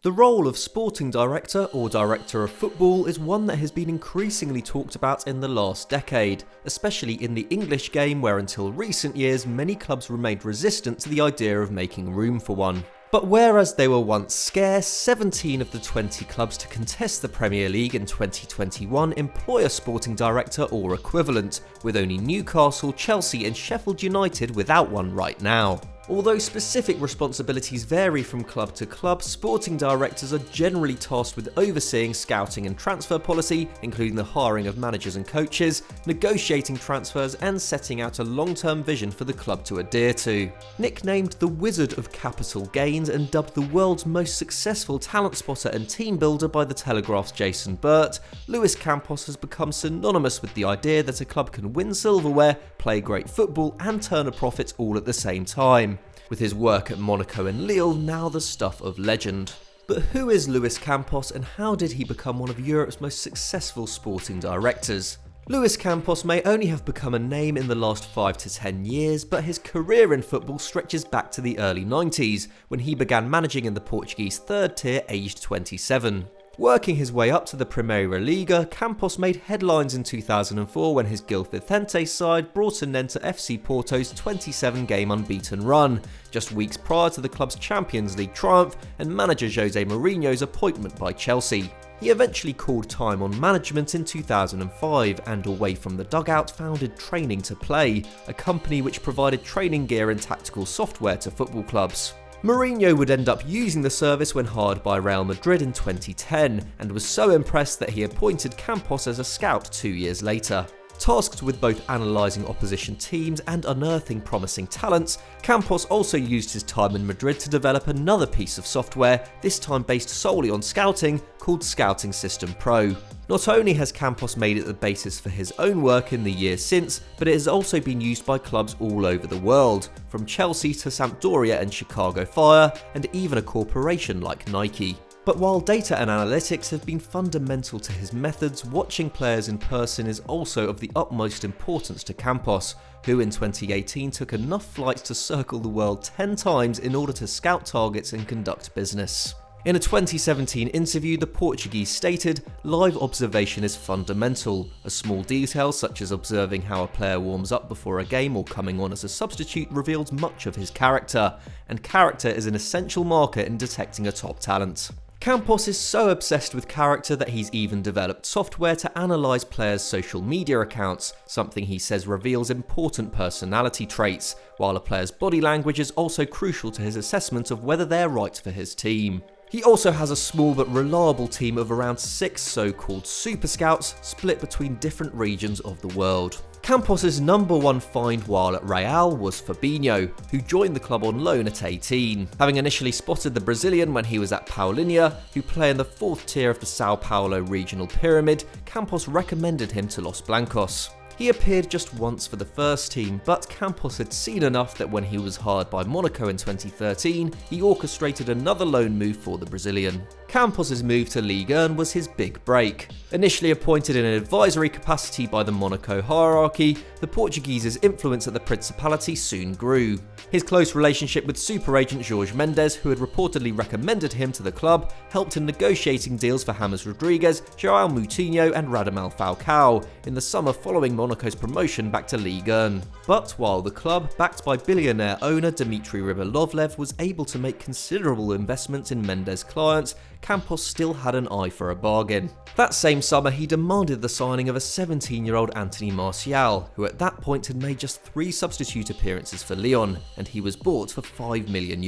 The role of sporting director or director of football is one that has been increasingly talked about in the last decade, especially in the English game where until recent years many clubs remained resistant to the idea of making room for one. But whereas they were once scarce, 17 of the 20 clubs to contest the Premier League in 2021 employ a sporting director or equivalent, with only Newcastle, Chelsea and Sheffield United without one right now. Although specific responsibilities vary from club to club, sporting directors are generally tasked with overseeing scouting and transfer policy, including the hiring of managers and coaches, negotiating transfers and setting out a long-term vision for the club to adhere to. Nicknamed the Wizard of Capital Gains and dubbed the world's most successful talent spotter and team builder by The Telegraph's Jason Burt, Luis Campos has become synonymous with the idea that a club can win silverware, play great football and turn a profit all at the same time, with his work at Monaco and Lille now the stuff of legend. But who is Luis Campos and how did he become one of Europe's most successful sporting directors? Luis Campos may only have become a name in the last 5 to 10 years, but his career in football stretches back to the early 90s, when he began managing in the Portuguese third tier aged 27. Working his way up to the Primeira Liga, Campos made headlines in 2004 when his Gil Vicente side brought an end to FC Porto's 27-game unbeaten run, just weeks prior to the club's Champions League triumph and manager Jose Mourinho's appointment by Chelsea. He eventually called time on management in 2005 and, away from the dugout, founded Training to Play, a company which provided training gear and tactical software to football clubs. Mourinho would end up using the service when hired by Real Madrid in 2010 and was so impressed that he appointed Campos as a scout 2 years later. Tasked with both analysing opposition teams and unearthing promising talents, Campos also used his time in Madrid to develop another piece of software, this time based solely on scouting, called Scouting System Pro. Not only has Campos made it the basis for his own work in the years since, but it has also been used by clubs all over the world, from Chelsea to Sampdoria and Chicago Fire, and even a corporation like Nike. But while data and analytics have been fundamental to his methods, watching players in person is also of the utmost importance to Campos, who in 2018 took enough flights to circle the world 10 times in order to scout targets and conduct business. In a 2017 interview, the Portuguese stated, "Live observation is fundamental. A small detail such as observing how a player warms up before a game or coming on as a substitute reveals much of his character, and character is an essential marker in detecting a top talent." Campos is so obsessed with character that he's even developed software to analyse players' social media accounts, something he says reveals important personality traits, while a player's body language is also crucial to his assessment of whether they're right for his team. He also has a small but reliable team of around 6 so-called super scouts split between different regions of the world. Campos' number one find while at Real was Fabinho, who joined the club on loan at 18. Having initially spotted the Brazilian when he was at Paulinha, who play in the 4th tier of the Sao Paulo regional pyramid, Campos recommended him to Los Blancos. He appeared just once for the first team, but Campos had seen enough that when he was hired by Monaco in 2013, he orchestrated another loan move for the Brazilian. Campos' move to Ligue 1 was his big break. Initially appointed in an advisory capacity by the Monaco hierarchy, the Portuguese's influence at the Principality soon grew. His close relationship with super agent Jorge Mendes, who had reportedly recommended him to the club, helped in negotiating deals for James Rodriguez, João Moutinho and Radamel Falcao in the summer following Monaco's promotion back to Ligue 1. But while the club, backed by billionaire owner Dmitry Rybolovlev, was able to make considerable investments in Mendes' clients, Campos still had an eye for a bargain. That same summer, he demanded the signing of a 17-year-old Anthony Martial, who at that point had made just 3 substitute appearances for Lyon, and he was bought for €5 million.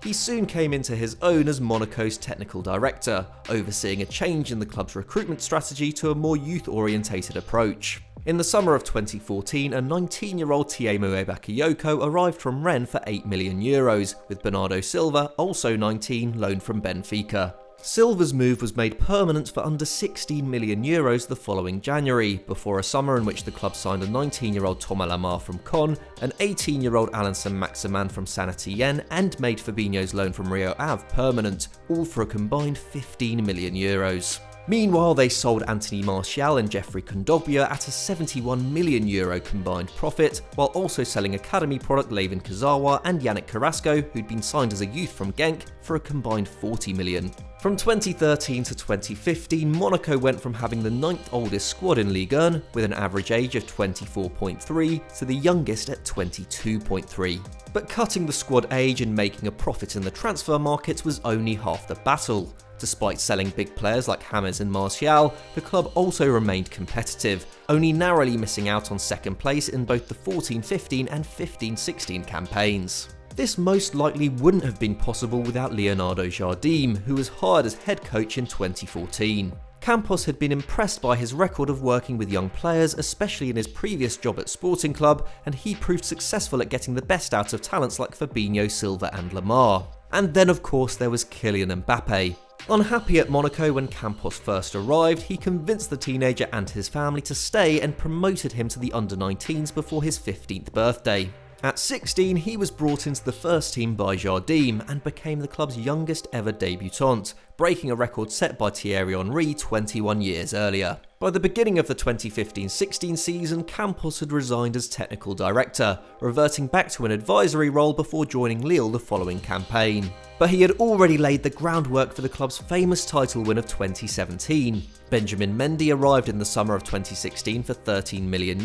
He soon came into his own as Monaco's technical director, overseeing a change in the club's recruitment strategy to a more youth-orientated approach. In the summer of 2014, a 19-year-old Tiémoué Bakayoko arrived from Rennes for €8 million, with Bernardo Silva, also 19, loaned from Benfica. Silva's move was made permanent for under €16 million the following January, before a summer in which the club signed a 19-year-old Thomas Lamar from Caen, an 18-year-old Alain Saint-Maximin from Saint-Étienne, and made Fabinho's loan from Rio Ave permanent, all for a combined €15 million. Meanwhile, they sold Anthony Martial and Jeffrey Kondogbia at a €71 million combined profit, while also selling academy product Layvin Kurzawa and Yannick Carrasco, who'd been signed as a youth from Genk, for a combined $40 million. From 2013 to 2015, Monaco went from having the 9th oldest squad in Ligue 1, with an average age of 24.3, to the youngest at 22.3. But cutting the squad age and making a profit in the transfer market was only half the battle. Despite selling big players like James and Martial, the club also remained competitive, only narrowly missing out on second place in both the 14-15 and 15-16 campaigns. This most likely wouldn't have been possible without Leonardo Jardim, who was hired as head coach in 2014. Campos had been impressed by his record of working with young players, especially in his previous job at Sporting Club, and he proved successful at getting the best out of talents like Fabinho, Silva and Lamar. And then of course there was Kylian MBappé. Unhappy at Monaco when Campos first arrived, he convinced the teenager and his family to stay and promoted him to the under-19s before his 15th birthday. At 16, he was brought into the first team by Jardim and became the club's youngest ever debutant, breaking a record set by Thierry Henry 21 years earlier. By the beginning of the 2015-16 season, Campos had resigned as technical director, reverting back to an advisory role before joining Lille the following campaign. But he had already laid the groundwork for the club's famous title win of 2017. Benjamin Mendy arrived in the summer of 2016 for €13 million,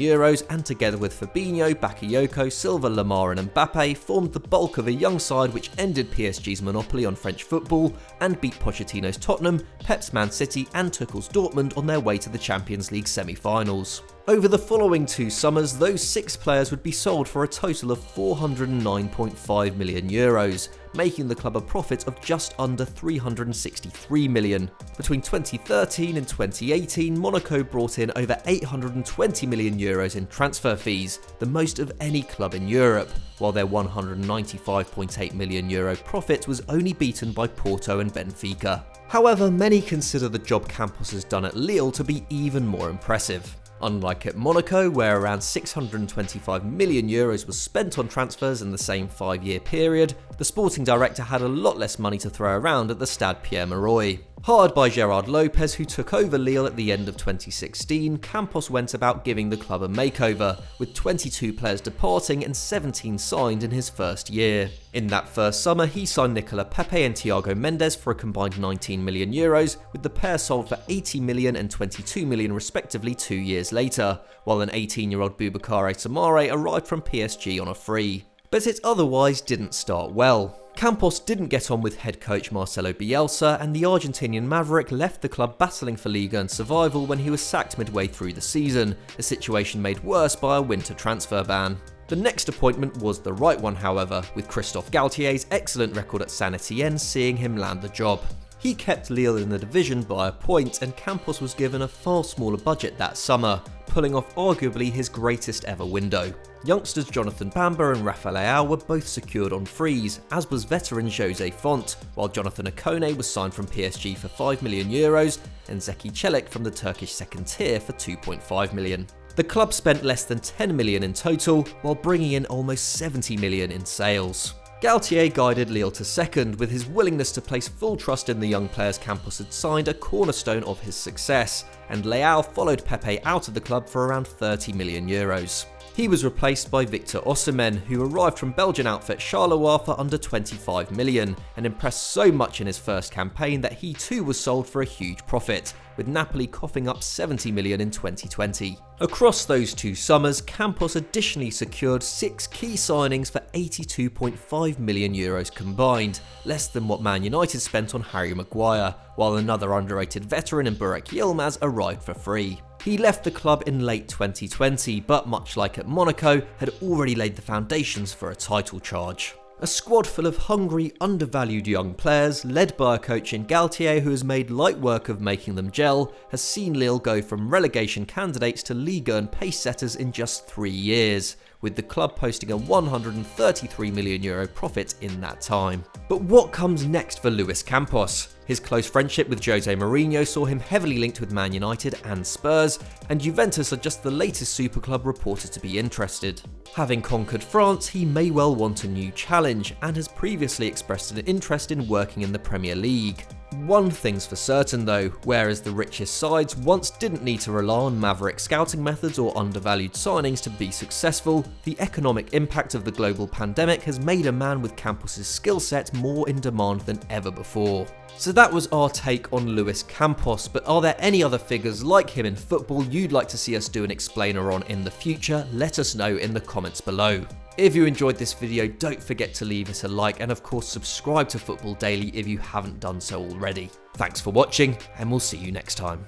and together with Fabinho, Bakayoko, Silva, Lamar and Mbappé formed the bulk of a young side which ended PSG's monopoly on French football and beat Pochettino's Tottenham, Pep's Man City and Tuchel's Dortmund on their way to the Champions League semi-finals. Over the following 2 summers, those 6 players would be sold for a total of €409.5 million, making the club a profit of just under €363 million. Between 2013 and 2018, Monaco brought in over €820 million in transfer fees, the most of any club in Europe, while their €195.8 million profit was only beaten by Porto and Benfica. However, many consider the job Campos has done at Lille to be even more impressive. Unlike at Monaco, where around €625 million was spent on transfers in the same 5-year period, the sporting director had a lot less money to throw around at the Stade Pierre-Mauroy. Hired by Gerard Lopez, who took over Lille at the end of 2016, Campos went about giving the club a makeover, with 22 players departing and 17 signed in his first year. In that first summer, he signed Nicolas Pepe and Thiago Mendes for a combined €19 million, with the pair sold for €80 million and €22 million respectively 2 years later, while an 18-year-old Boubacar Samare arrived from PSG on a free. But it otherwise didn't start well. Campos didn't get on with head coach Marcelo Bielsa, and the Argentinian Maverick left the club battling for Liga and survival when he was sacked midway through the season, a situation made worse by a winter transfer ban. The next appointment was the right one, however, with Christophe Galtier's excellent record at Saint Etienne seeing him land the job. He kept Lille in the division by a point, and Campos was given a far smaller budget that summer, pulling off arguably his greatest ever window. Youngsters Jonathan Bamba and Rafa Leao were both secured on frees, as was veteran Jose Font, while Jonathan Akone was signed from PSG for €5 million and Zeki Çelik from the Turkish second tier for €2.5 million. The club spent less than €10 million in total, while bringing in almost €70 million in sales. Galtier guided Lille to second, with his willingness to place full trust in the young players Campos had signed a cornerstone of his success, and Leao followed Pepe out of the club for around €30 million. He was replaced by Victor Osimhen, who arrived from Belgian outfit Charleroi for under €25 million, and impressed so much in his first campaign that he too was sold for a huge profit, with Napoli coughing up €70 million in 2020. Across those 2 summers, Campos additionally secured 6 key signings for €82.5 million combined, less than what Man United spent on Harry Maguire, while another underrated veteran in Burak Yilmaz arrived for free. He left the club in late 2020, but much like at Monaco, had already laid the foundations for a title charge. A squad full of hungry, undervalued young players, led by a coach in Galtier who has made light work of making them gel, has seen Lille go from relegation candidates to Liga and pace setters in just 3 years, with the club posting a €133 million profit in that time. But what comes next for Luis Campos? His close friendship with Jose Mourinho saw him heavily linked with Man United and Spurs, and Juventus are just the latest super club reported to be interested. Having conquered France, he may well want a new challenge, and has previously expressed an interest in working in the Premier League. One thing's for certain though, whereas the richest sides once didn't need to rely on maverick scouting methods or undervalued signings to be successful, the economic impact of the global pandemic has made a man with Campos' skill set more in demand than ever before. So that was our take on Luis Campos, but are there any other figures like him in football you'd like to see us do an explainer on in the future? Let us know in the comments below. If you enjoyed this video, don't forget to leave it a like and of course subscribe to Football Daily if you haven't done so already. Thanks for watching and we'll see you next time.